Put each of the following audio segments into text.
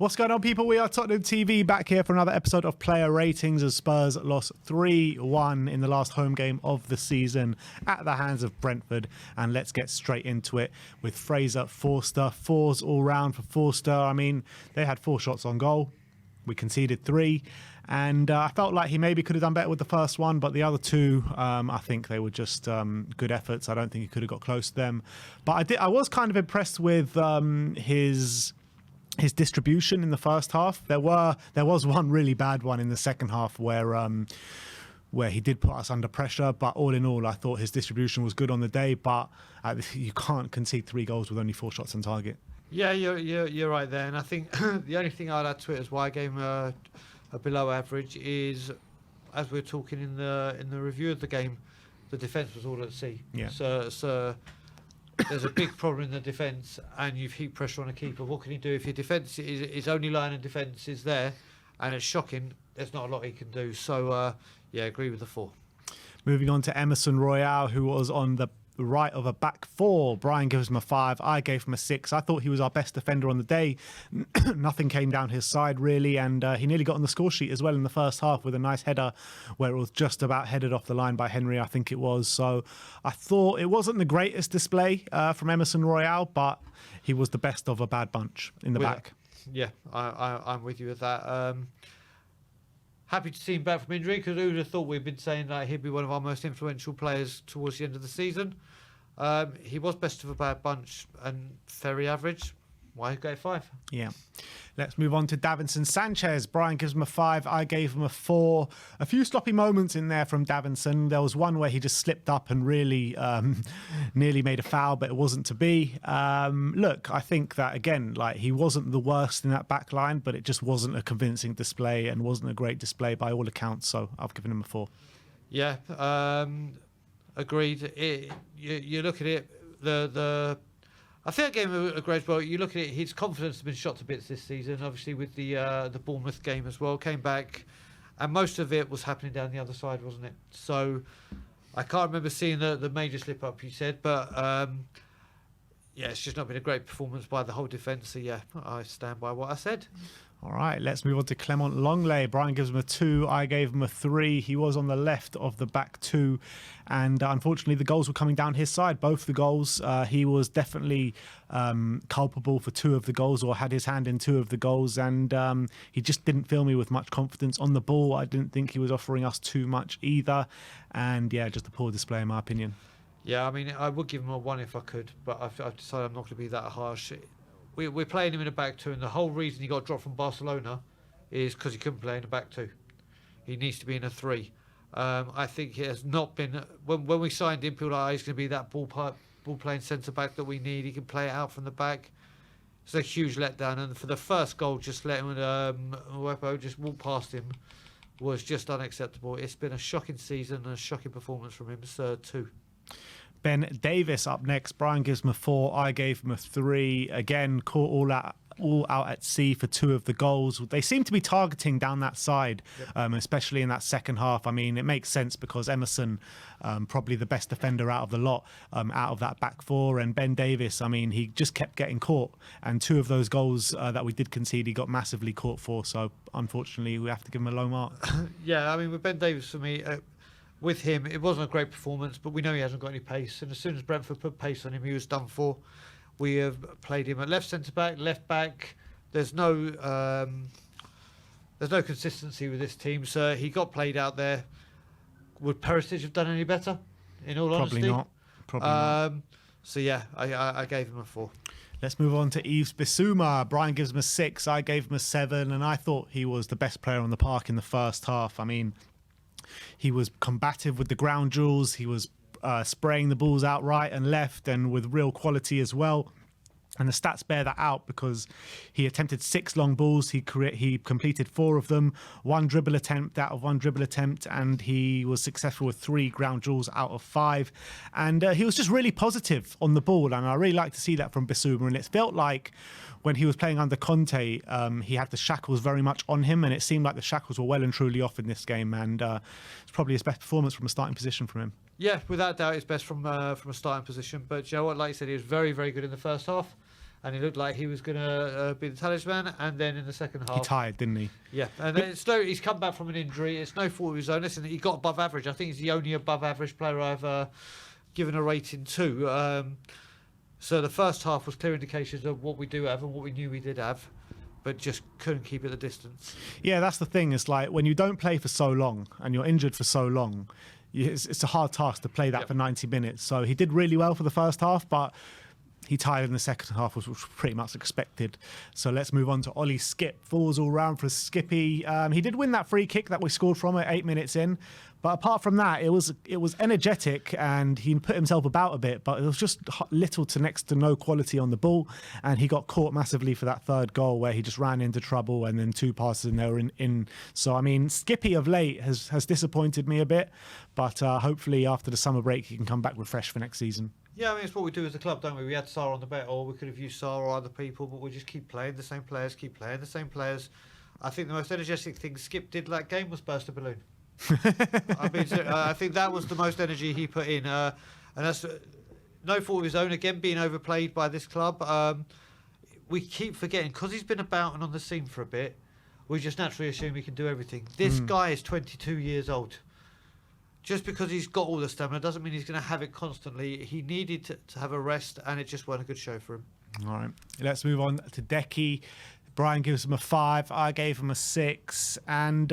What's going on, people? We are Tottenham TV, back here for another episode of Player Ratings as Spurs lost 3-1 in the last home game of the season at the hands of Brentford. And let's get straight into it with Fraser Forster. Fours all round for Forster. I mean, they had 4 shots on goal. We conceded 3. And I felt like he maybe could have done better with the first one, but the other 2, I think they were just good efforts. I don't think he could have got close to them. But I was kind of impressed with his distribution in the first half. There was one really bad one in the second half where he did put us under pressure, but all in all, I thought his distribution was good on the day. But you can't concede 3 goals with only 4 shots on target. Yeah, you're right there, and I think the only thing I'd add to it is why I gave him a below average is, as we were talking in the review of the game, the defence was all at sea. Yeah. So there's a big problem in the defence, and you've heaped pressure on a keeper. What can he do if your defence his only line of defence is there, and it's shocking? There's not a lot he can do. So yeah, agree with the 4. Moving on to Emerson Royale, who was on the right of a back 4. Brian gives him a 5. I gave him a 6. I thought he was our best defender on the day. Nothing came down his side, really, and he nearly got on the score sheet as well in the first half with a nice header where it was just about headed off the line by Henry, I think it was. So I thought it wasn't the greatest display from Emerson Royale, but he was the best of a bad bunch in the back. Yeah, I'm with you with that. Happy to see him back from injury, because who would have thought we'd been saying that he'd be one of our most influential players towards the end of the season. He was best of a bad bunch and very average. Why go 5? Yeah. Let's move on to Davinson Sanchez. Brian gives him a 5. I gave him a 4. A few sloppy moments in there from Davinson. There was one where he just slipped up and really nearly made a foul, but it wasn't to be. Look, I think that, again, like, he wasn't the worst in that back line, but it just wasn't a convincing display and wasn't a great display by all accounts. So I've given him a 4. Yeah, agreed. You look at it, I think I gave him a grade as well. You look at it, his confidence has been shot to bits this season, obviously with the Bournemouth game as well. Came back, and most of it was happening down the other side, wasn't it? So I can't remember seeing the major slip up you said, but yeah, it's just not been a great performance by the whole defence. So yeah, I stand by what I said. All right, let's move on to Clement Longley. Brian gives him a 2. I gave him a 3. He was on the left of the back 2. And unfortunately, the goals were coming down his side. Both the goals. He was definitely culpable for 2 of the goals, or had his hand in 2 of the goals. And he just didn't fill me with much confidence on the ball. I didn't think he was offering us too much either. And yeah, just a poor display in my opinion. Yeah, I mean, I would give him a 1 if I could, but I've decided I'm not going to be that harsh. We're playing him in a back 2, and the whole reason he got dropped from Barcelona is because he couldn't play in a back 2. He needs to be in a 3. I think it has not been... When we signed him, people are, he's going to be that ball-playing centre-back that we need. He can play it out from the back. It's a huge letdown, and for the first goal, just letting Uepo just walk past him was just unacceptable. It's been a shocking season and a shocking performance from him, so 2. Ben Davis up next. Brian gives him a 4. I gave him a 3. Again, caught all out at sea for 2 of the goals. They seem to be targeting down that side, especially in that second half. I mean, it makes sense because Emerson, probably the best defender out of the lot, out of that back 4. And Ben Davis, I mean, he just kept getting caught. And 2 of those goals that we did concede, he got massively caught for. So, unfortunately, we have to give him a low mark. Yeah, I mean, with Ben Davis, for me... with him, it wasn't a great performance, but we know he hasn't got any pace. And as soon as Brentford put pace on him, he was done for. We have played him at left centre-back, left back. There's no consistency with this team, so he got played out there. Would Perisic have done any better, in all honesty? Probably not. So yeah, I gave him a 4. Let's move on to Yves Bissouma. Brian gives him a 6. I gave him a 7, and I thought he was the best player on the park in the first half. I mean, he was combative with the ground duels. He was spraying the balls out right and left, and with real quality as well. And the stats bear that out because he attempted 6 long balls. He completed 4 of them, 1 dribble attempt out of 1 dribble attempt, and he was successful with 3 ground duels out of 5. And he was just really positive on the ball, and I really like to see that from Bissouma. And it felt like when he was playing under Conte, he had the shackles very much on him, and it seemed like the shackles were well and truly off in this game. And it's probably his best performance from a starting position from him. Yeah, without doubt, it's best from a starting position. But you know what, like you said, he was very, very good in the first half. and he looked like he was going to be the talisman. And then in the second half, He tired, didn't he? yeah, and then he's come back from an injury. It's no fault of his own. Listen, he got above average. I think he's the only above average player I've given a rating to. So the first half was clear indications of what we do have and what we knew we did have, but just couldn't keep it the distance. Yeah, that's the thing. It's like when you don't play for so long and you're injured for so long, it's a hard task to play that for 90 minutes. So he did really well for the first half, but he tired in the second half, which was pretty much expected. So let's move on to Ollie Skip. Falls all round for Skippy. He did win that free kick that we scored from at 8 minutes in. But apart from that, it was energetic and he put himself about a bit, but it was just little to next to no quality on the ball. And he got caught massively for that third goal where he just ran into trouble and then 2 passes and they were in. So, I mean, Skippy of late has disappointed me a bit, but hopefully after the summer break, he can come back refreshed for next season. Yeah, I mean, it's what we do as a club, don't we? We had Sarr on the bet, or we could have used Sarr or other people, but we just keep playing the same players, I think the most energetic thing Skip did that game was burst a balloon. I mean, I think that was the most energy he put in. And that's no fault of his own, again, being overplayed by this club. We keep forgetting, because he's been about and on the scene for a bit, we just naturally assume he can do everything. This guy is 22 years old. Just because he's got all the stamina doesn't mean he's going to have it constantly. He needed to have a rest, and it just wasn't a good show for him. All right, let's move on to Decky. Brian gives him a 5. I gave him a 6. And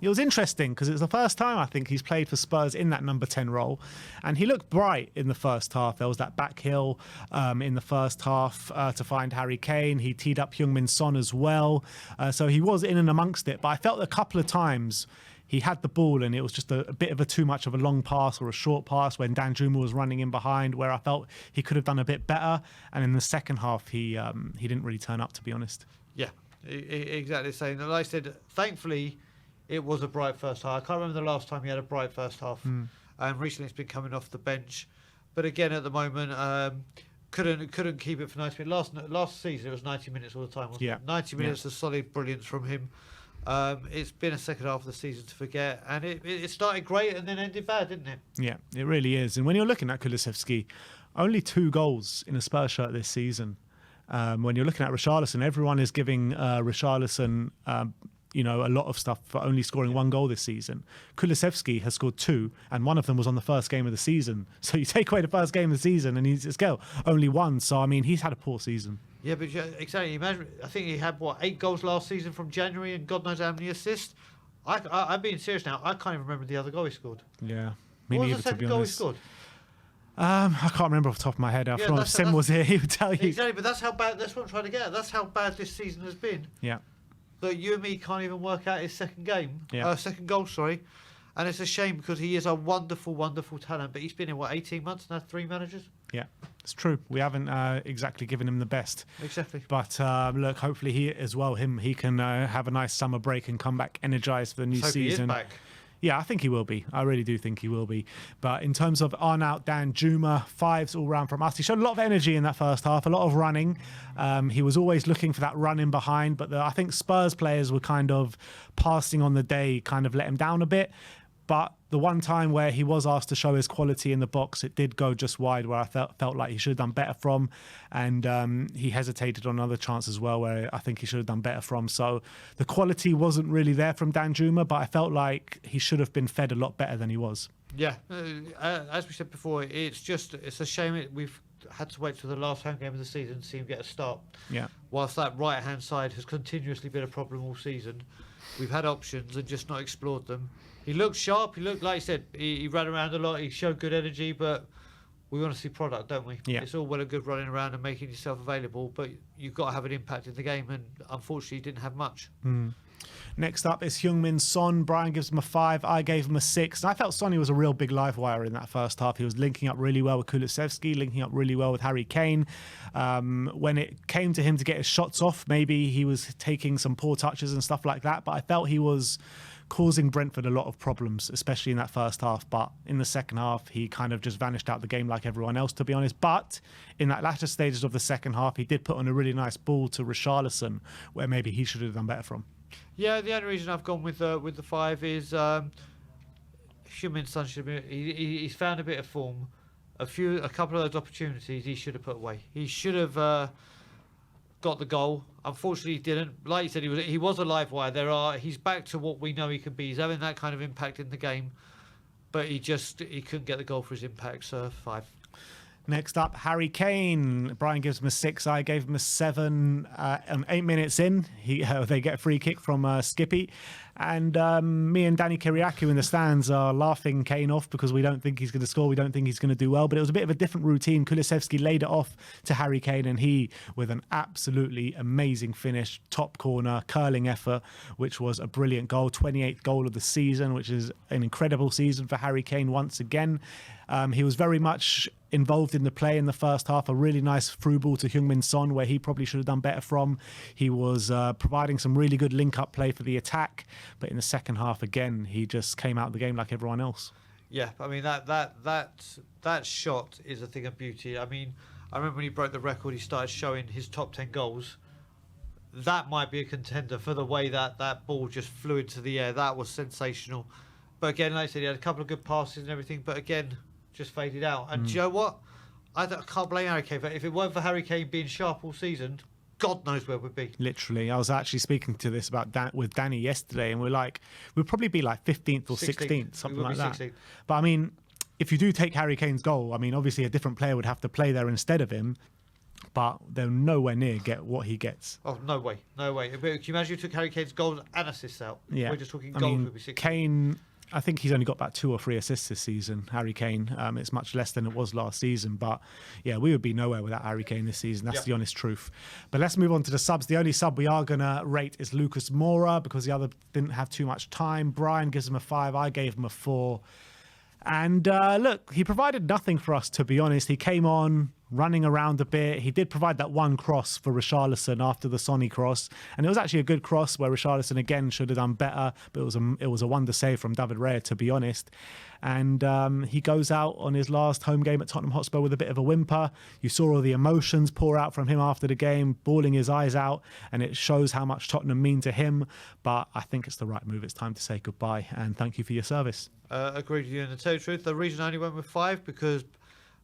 it was interesting because it was the first time I think he's played for Spurs in that number 10 role. And he looked bright in the first half. There was that back heel in the first half to find Harry Kane. He teed up Heung-min Son as well. So he was in and amongst it. But I felt a couple of times he had the ball and it was just a bit of too much of a long pass or a short pass when Danjuma was running in behind, where I felt he could have done a bit better. And in the second half, he didn't really turn up, to be honest. Yeah, exactly the same. Like I said, thankfully, it was a bright first half. I can't remember the last time he had a bright first half. And recently it's been coming off the bench. But again, at the moment, couldn't keep it for 90 minutes. Last season, it was 90 minutes all the time, wasn't it? 90 minutes of solid brilliance from him. It's been a second half of the season to forget, and it started great and then ended bad, didn't it? Yeah, it really is. And when you're looking at Kulusevski, only 2 goals in a Spurs shirt this season. When you're looking at Richarlison, everyone is giving Richarlison a lot of stuff for only scoring 1 goal this season. Kulusevski has scored 2, and one of them was on the first game of the season. So you take away the first game of the season, and he's only 1. So I mean, he's had a poor season. Yeah, but exactly. Imagine, I think he had 8 goals last season from January, and God knows how many assists. I'm being serious now. I can't even remember the other goal he scored. Yeah, me what neither, was the to be second goal he honest. scored? I can't remember off the top of my head. If Sim was here, he would tell you. Exactly, but that's how bad. That's what I'm trying to get at. That's how bad this season has been. Yeah. That you and me can't even work out his second goal, sorry. And it's a shame because he is a wonderful, wonderful talent. But he's been in, 18 months now, 3 managers? Yeah, it's true. We haven't exactly given him the best. Exactly. But look, hopefully he can have a nice summer break and come back energised for the new season. He is back. Yeah, I think he will be. I really do think he will be. But in terms of Arnaut Danjuma, 5s all round from us. He showed a lot of energy in that first half, a lot of running. He was always looking for that run in behind. But I think Spurs players were kind of passing on the day, kind of let him down a bit. But the one time where he was asked to show his quality in the box, it did go just wide, where I felt like he should have done better from. And he hesitated on another chance as well, where I think he should have done better from. So the quality wasn't really there from Danjuma, but I felt like he should have been fed a lot better than he was. Yeah, as we said before, it's a shame we've had to wait till the last home game of the season to see him get a start. Yeah. Whilst that right-hand side has continuously been a problem all season, we've had options and just not explored them. He looked sharp. He looked, like you said, he ran around a lot. He showed good energy, but we want to see product, don't we? Yeah. It's all well and good running around and making yourself available, but you've got to have an impact in the game, and unfortunately, he didn't have much. Next up is Heung-min Son. Brian gives him a 5. I gave him a 6. And I felt Sonny was a real big live wire in that first half. He was linking up really well with Kulusevski, linking up really well with Harry Kane. When it came to him to get his shots off, maybe he was taking some poor touches and stuff like that. But I felt he was causing Brentford a lot of problems, especially in that first half. But in the second half, he kind of just vanished out the game like everyone else, to be honest. But in that latter stages of the second half, he did put on a really nice ball to Richarlison, where maybe he should have done better from. Yeah, the only reason I've gone with the 5 is Heung-min Son should be. He's found a bit of form. A couple of those opportunities he should have put away. He should have got the goal. Unfortunately, he didn't. Like you said, he was a live wire. He's back to what we know he can be. He's having that kind of impact in the game, but he couldn't get the goal for his impact. So 5. Next up, Harry Kane. Brian gives him a 6. I gave him a 7. 8 minutes in, they get a free kick from Skippy. And me and Danny Kiriakou in the stands are laughing Kane off because we don't think he's going to score. We don't think he's going to do well. But it was a bit of a different routine. Kulusevski laid it off to Harry Kane, and he, with an absolutely amazing finish, top corner, curling effort, which was a brilliant goal. 28th goal of the season, which is an incredible season for Harry Kane once again. He was very much involved in the play in the first half. A really nice through ball to Heung-min Son, where he probably should have done better from. He was providing some really good link-up play for the attack. But in the second half, again, he just came out of the game like everyone else. Yeah, I mean, that shot is a thing of beauty. I mean, I remember when he broke the record, he started showing his top 10 goals. That might be a contender for the way that ball just flew into the air. That was sensational. But again, like I said, he had a couple of good passes and everything, but again, just faded out. And do you know what? I can't blame Harry Kane. But if it weren't for Harry Kane being sharp all season, God knows where we'd be. Literally. I was actually speaking to this with Danny yesterday, and we'd probably be like 15th or 16th, something like that. 16th. But I mean, if you do take Harry Kane's goal, I mean, obviously a different player would have to play there instead of him, but they'll nowhere near get what he gets. Oh, no way. No way. Can you imagine if you took Harry Kane's goals and assists out? Yeah. We're just talking goals, would be 16th. Kane, I think he's only got about 2 or 3 assists this season, Harry Kane. It's much less than it was last season. But yeah, we would be nowhere without Harry Kane this season. That's the honest truth. But let's move on to the subs. The only sub we are going to rate is Lucas Moura because the other didn't have too much time. Brian gives him a 5. I gave him a 4. And look, he provided nothing for us, to be honest. He came on running around a bit. He did provide that one cross for Richarlison after the Sonny cross. And it was actually a good cross where Richarlison again should have done better. But it was a wonder save from David Raya, to be honest. And he goes out on his last home game at Tottenham Hotspur with a bit of a whimper. You saw all the emotions pour out from him after the game, bawling his eyes out. And it shows how much Tottenham mean to him. But I think it's the right move. It's time to say goodbye. And thank you for your service. Agreed with you. And to tell you the truth, the reason I only went with 5 because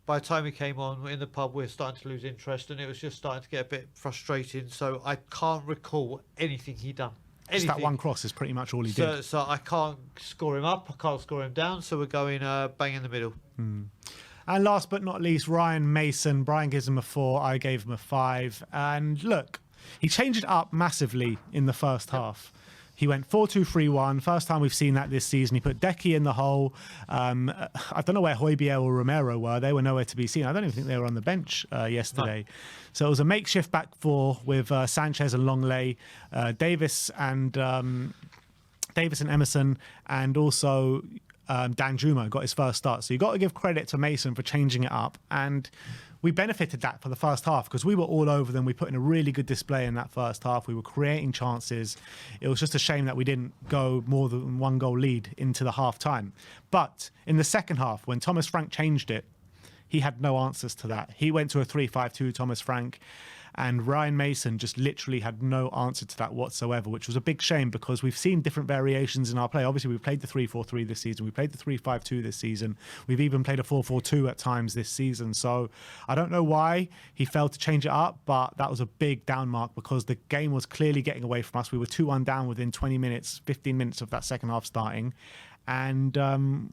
by the time he came on in the pub, we were starting to lose interest, and it was just starting to get a bit frustrating. So I can't recall anything he done. Anything. Just that one cross is pretty much all he did. So I can't score him up. I can't score him down. So we're going bang in the middle. And last but not least, Ryan Mason. Brian gives him a 4. I gave him a 5. And look, he changed it up massively in the first half. He went 4-2-3-1. First time we've seen that this season. He put Decky in the hole. I don't know where Højbjerg or Romero were. They were nowhere to be seen. I don't even think they were on the bench yesterday. No. So it was a makeshift back 4 with Sanchez and Longley, Davis and Emerson, and also Danjuma got his first start. So you got to give credit to Mason for changing it up. And we benefited that for the first half because we were all over them. We put in a really good display in that first half. We were creating chances. It was just a shame that we didn't go more than 1 goal lead into the half time. But in the second half, when Thomas Frank changed it, he had no answers to that. He went to a 3-5-2, Thomas Frank, and Ryan Mason just literally had no answer to that whatsoever, which was a big shame because we've seen different variations in our play. Obviously, we've played the 3-4-3 this season. We played the 3-5-2 this season. We've even played a 4-4-2 at times this season. So I don't know why he failed to change it up, but that was a big down mark because the game was clearly getting away from us. We were 2-1 down within 20 minutes, 15 minutes of that second half starting. And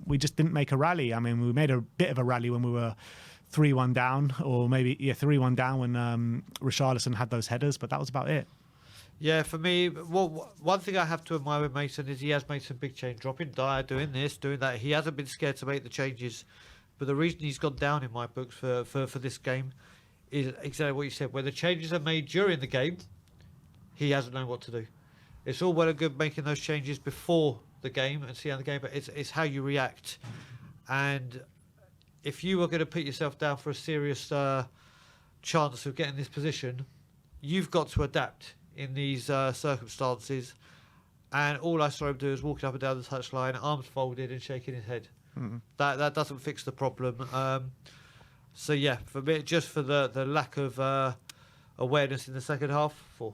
we just didn't make a rally. I mean, we made a bit of a rally when we were 3-1 down, or maybe 3-1 down when Richarlison had those headers, but that was about it. Yeah, for me, one thing I have to admire with Mason is he has made some big change, dropping Dyer, doing this, doing that. He hasn't been scared to make the changes, but the reason he's gone down in my books for this game is exactly what you said. Where the changes are made during the game, he hasn't known what to do. It's all well and good making those changes before the game and see how the game, but it's how you react. And if you were going to put yourself down for a serious chance of getting this position, you've got to adapt in these circumstances. And all I saw him do is walking up and down the touchline, arms folded and shaking his head. That doesn't fix the problem. So yeah, for me, just for the lack of awareness in the second half, 4.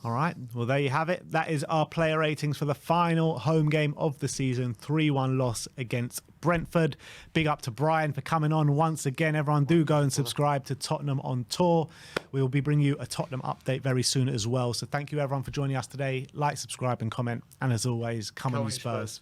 All right. Well, there you have it. That is our player ratings for the final home game of the season. 3-1 loss against Brentford. Big up to Brian for coming on once again. Everyone do go and subscribe to Tottenham on Tour. We will be bringing you a Tottenham update very soon as well. So thank you everyone for joining us today. Like, subscribe and comment. And as always, come on you Spurs.